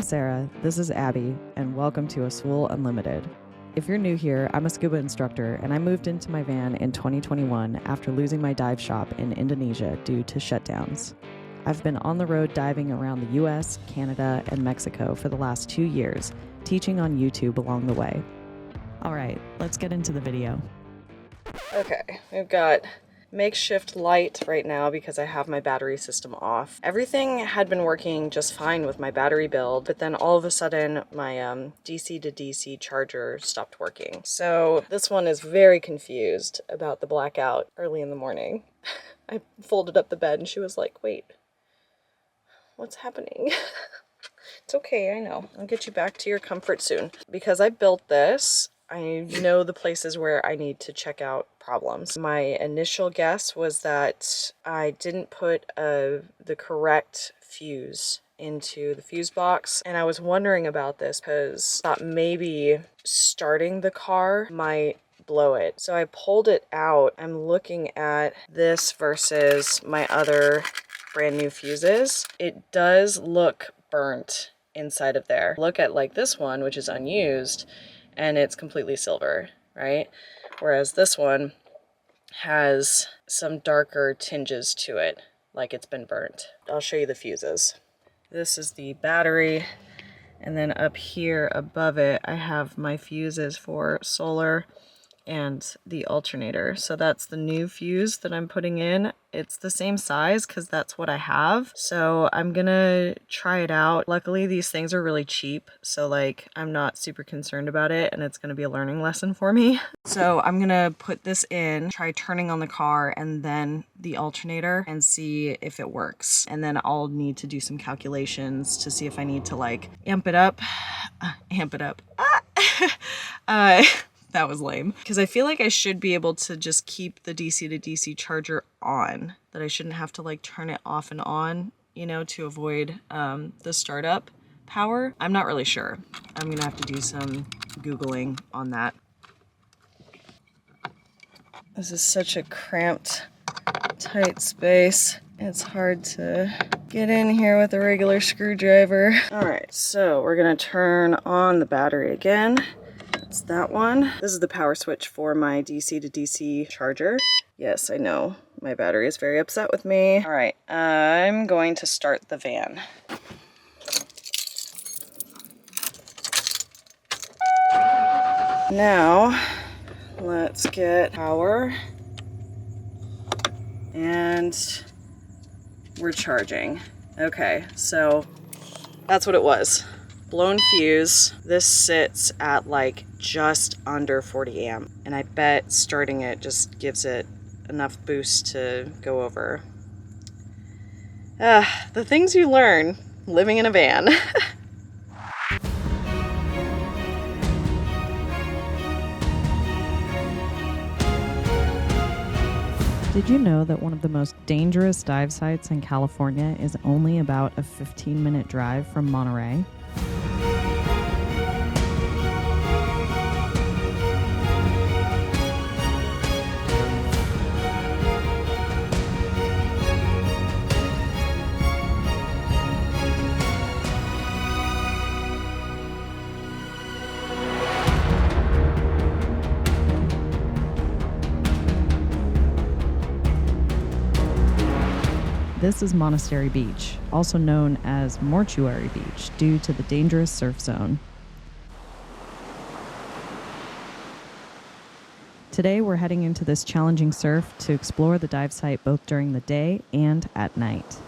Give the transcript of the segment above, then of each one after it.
Sarah, this is Abby, and welcome to Azul Unlimited. If you're new here, I'm a scuba instructor, and I moved into my van in 2021 after losing my dive shop in Indonesia due to shutdowns. I've been on the road diving around the US, Canada, and Mexico for the last 2 years, teaching on YouTube along the way. All right, let's get into the video. Okay, we've got makeshift light right now because I have my battery system off. Everything had been working just fine with my battery build, but then all of a sudden my DC to DC charger stopped working. So this one is very confused about the blackout early in the morning. I folded up the bed and she was like, wait, what's happening? It's okay, I know. I'll get you back to your comfort soon. Because I built this, I know the places where I need to check out problems. My initial guess was that I didn't put the correct fuse into the fuse box, and I was wondering about this because I thought maybe starting the car might blow it. So I pulled it out. I'm looking at this versus my other brand new fuses. It does look burnt inside of there. Look at like this one, which is unused, and it's completely silver, right? Whereas this one has some darker tinges to it, like it's been burnt. I'll show you the fuses. This is the battery, and then up here above it, I have my fuses for solar and the alternator. So that's the new fuse that I'm putting in. It's the same size because that's what I have. So I'm gonna try it out. Luckily, these things are really cheap, so like I'm not super concerned about it, and it's gonna be a learning lesson for me. So I'm gonna put this in, try turning on the car and then the alternator and see if it works. And then I'll need to do some calculations to see if I need to like amp it up. That was lame. Because I feel like I should be able to just keep the DC to DC charger on. That I shouldn't have to like turn it off and on, you know, to avoid the startup power. I'm not really sure. I'm gonna have to do some Googling on that. This is such a cramped, tight space. It's hard to get in here with a regular screwdriver. All right, so we're gonna turn on the battery again. It's that one. This is the power switch for my DC to DC charger. Yes, I know. My battery is very upset with me. All right, I'm going to start the van. Now, let's get power. And we're charging. Okay, so that's what it was. Blown fuse. This sits at like just under 40 amp, and I bet starting it just gives it enough boost to go over. The things you learn living in a van. Did you know that one of the most dangerous dive sites in California is only about a 15-minute drive from Monterey? This is Monastery Beach, also known as Mortuary Beach, due to the dangerous surf zone. Today we're heading into this challenging surf to explore the dive site both during the day and at night.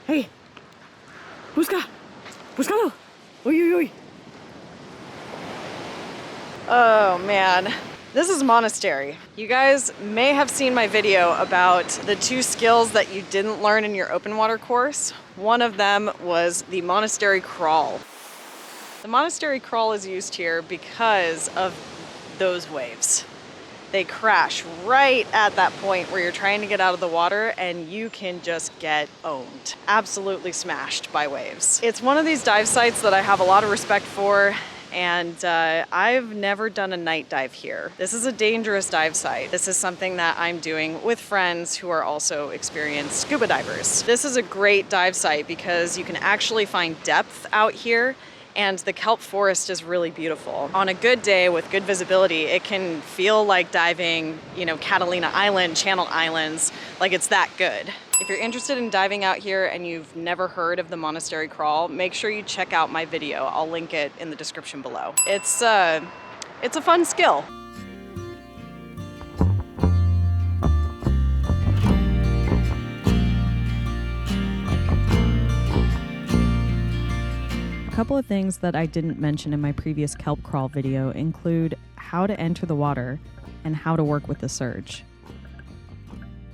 Hey, buscalo. Uy, uy, uy. Oh man, This is Monastery. You guys may have seen my video about the 2 skills that you didn't learn in your open water course. One of them was the Monastery crawl. The Monastery crawl is used here because of those waves. They crash right at that point where you're trying to get out of the water and you can just get owned. Absolutely smashed by waves. It's one of these dive sites that I have a lot of respect for, and I've never done a night dive here. This is a dangerous dive site. This is something that I'm doing with friends who are also experienced scuba divers. This is a great dive site because you can actually find depth out here, and the kelp forest is really beautiful. On a good day with good visibility, it can feel like diving, you know, Catalina Island, Channel Islands, like it's that good. If you're interested in diving out here and you've never heard of the Monastery crawl, make sure you check out my video. I'll link it in the description below. It's a fun skill. A couple of things that I didn't mention in my previous kelp crawl video include how to enter the water and how to work with the surge.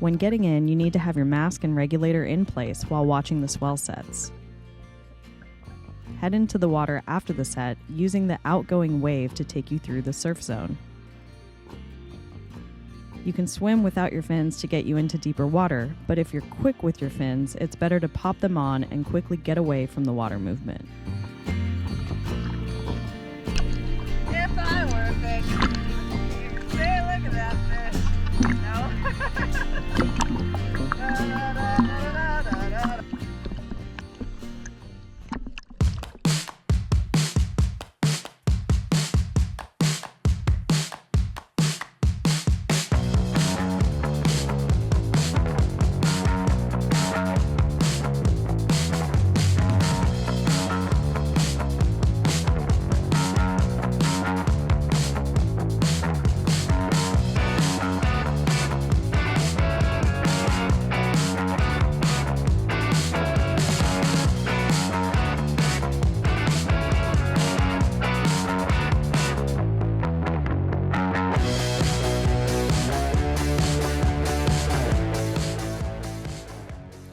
When getting in, you need to have your mask and regulator in place while watching the swell sets. Head into the water after the set, using the outgoing wave to take you through the surf zone. You can swim without your fins to get you into deeper water, but if you're quick with your fins, it's better to pop them on and quickly get away from the water movement. If I were a fish, you could say, look at that fish. No?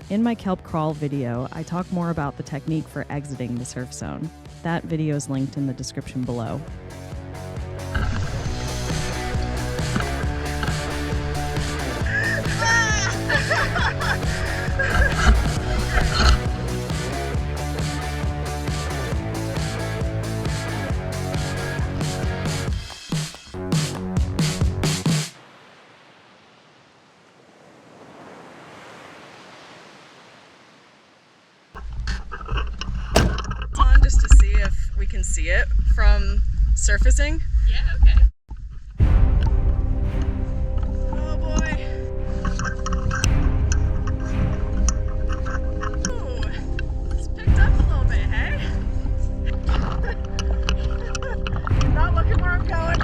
In my kelp crawl video, I talk more about the technique for exiting the surf zone. That video is linked in the description below. Just to see if we can see it from surfacing. Yeah, okay. Oh boy. Ooh, it's picked up a little bit, hey? Not looking where I'm going.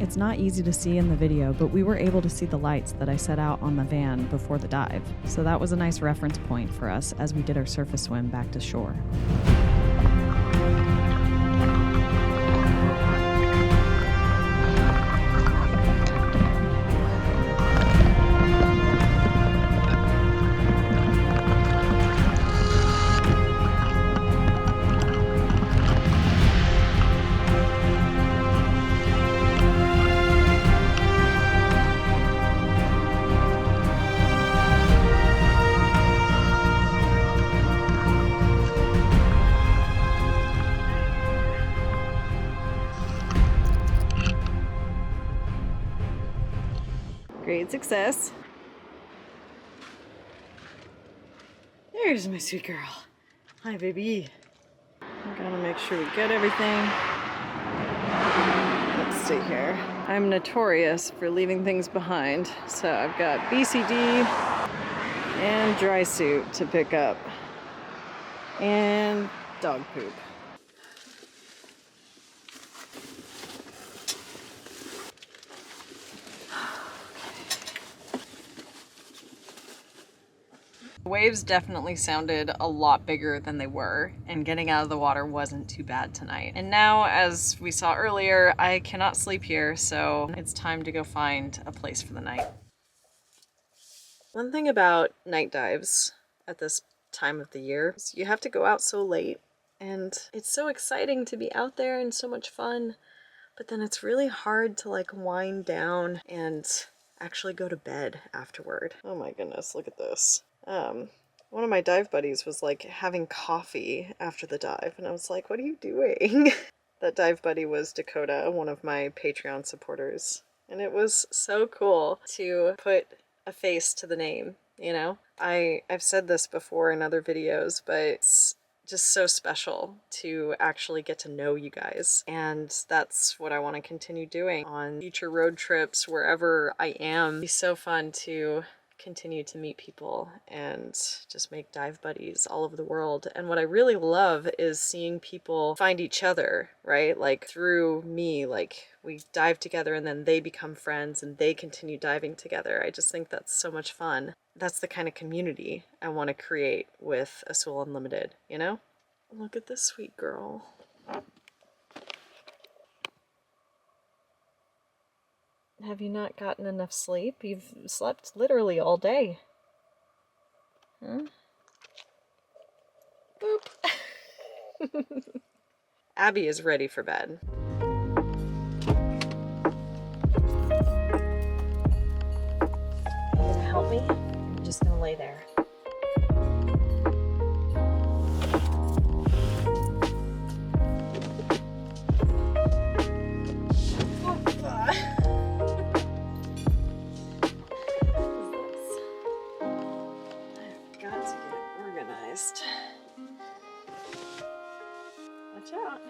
It's not easy to see in the video, but we were able to see the lights that I set out on the van before the dive, so that was a nice reference point for us as we did our surface swim back to shore. Great success. There's my sweet girl. Hi, baby. I'm gonna make sure we get everything. Let's see here. I'm notorious for leaving things behind, so I've got BCD and dry suit to pick up, and dog poop. The waves definitely sounded a lot bigger than they were, and getting out of the water wasn't too bad tonight. And now, as we saw earlier, I cannot sleep here, so it's time to go find a place for the night. One thing about night dives at this time of the year is you have to go out so late, and it's so exciting to be out there and so much fun, but then it's really hard to like wind down and actually go to bed afterward. Oh my goodness, look at this. One of my dive buddies was like having coffee after the dive, and I was like, what are you doing? That dive buddy was Dakota, one of my Patreon supporters, and it was so cool to put a face to the name, you know? I've said this before in other videos, but it's just so special to actually get to know you guys, and that's what I want to continue doing on future road trips wherever I am. It'd be so fun to continue to meet people and just make dive buddies all over the world. And what I really love is seeing people find each other, right? Like through me, like we dive together and then they become friends and they continue diving together. I just think that's so much fun. That's the kind of community I want to create with Azul Unlimited, you know? Look at this sweet girl. Have you not gotten enough sleep? You've slept literally all day. Huh? Boop. Abby is ready for bed. You gonna help me? I'm just gonna lay there. Watch out.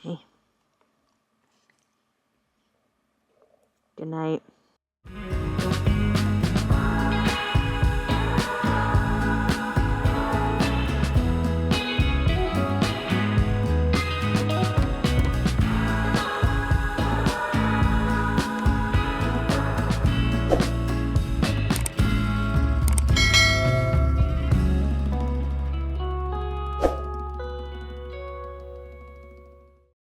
Hey. Good night.